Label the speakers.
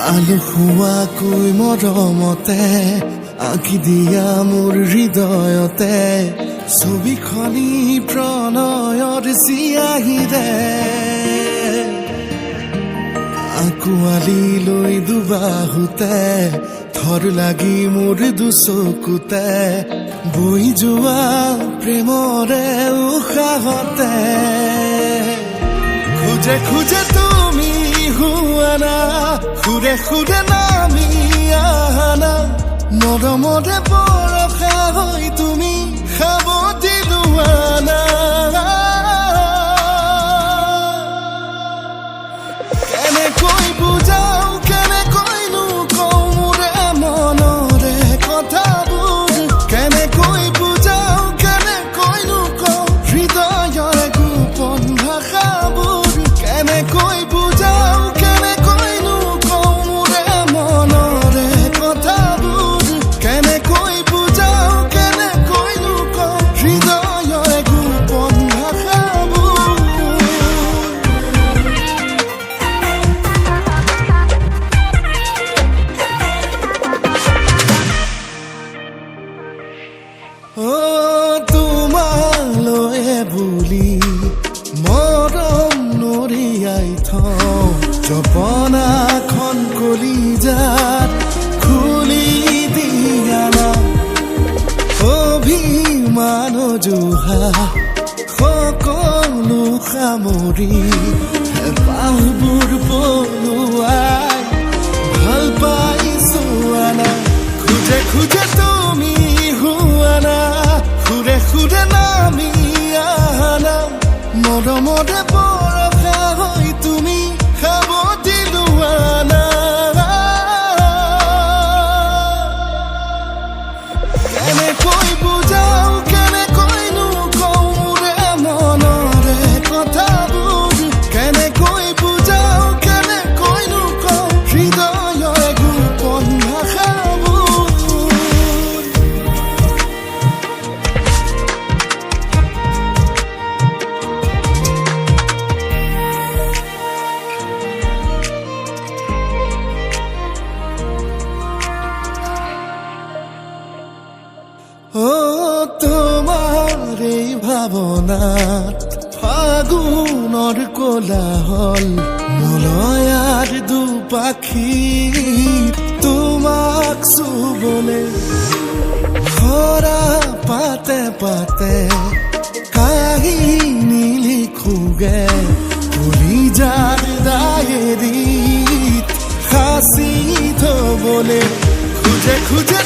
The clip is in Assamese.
Speaker 1: আলসুৱাকৈ মৰমতে আঁকি দিয়া মোৰ হৃদয়তে ছবিখনি প্ৰণয়ৰ চিয়াহীৰে আঁকুৱালি লৈ দুবাহুতে থৰ লাগি মোৰ দুচকুতে বৈ যোৱা প্ৰেমৰে উশাহতে খুজে খুজে তুমি হুৱানা সুৰে সুৰে নামি আহানা মৰমৰে বৰষা হৈ তুমি সাৱটি লোৱানা কেনেকৈ বুজাও কেনেকৈনো কওঁ মোৰে মনৰে কথাবোৰ কেনেকৈ বুজাও কেনেকৈনো কওঁ হৃদয়ৰ গোপন ভাষাবোৰ কেনেকৈ বুজাও কেনেকৈনো কওঁ মোৰে মনৰে কথাবোৰ কেনেকৈ বুজাও কেনেকৈনো কওঁ হৃদয়ৰ গোপন ভাষাবোৰ তোমালৈয়ে বুলি মৰম নৰিয়াই থওঁ জপনাখন কলিজাত খুলি দিয়া না অভিমান জোহা সকলো সামৰি হেঁপাহবোৰ পলুৱাই ভাল পাইছো আনা খুজে খুজে তুমি হুৱানা সুৰে সুৰে নামি আহানা মৰমৰে বৰষা হৈ তুমি সাৱটি লোৱানা কেনেকৈ বুজাও কেনেকৈনো কওঁ মোৰে মনৰে কথাবোৰ কেনেকৈ বুজাও কেনেকৈনো কওঁ হৃদয়ৰ গোপন ভাষাবোৰ তোমাৰ এই ভাৱনাত ফাগুনৰ কোলাহল মলয়াৰ দুপাখি তোমাক চুবলে খৰা পাতে পাতে কাহিনী লিখোগে কলিজাৰ ডায়েৰীত সাঁচি থবলে খুজে খুজে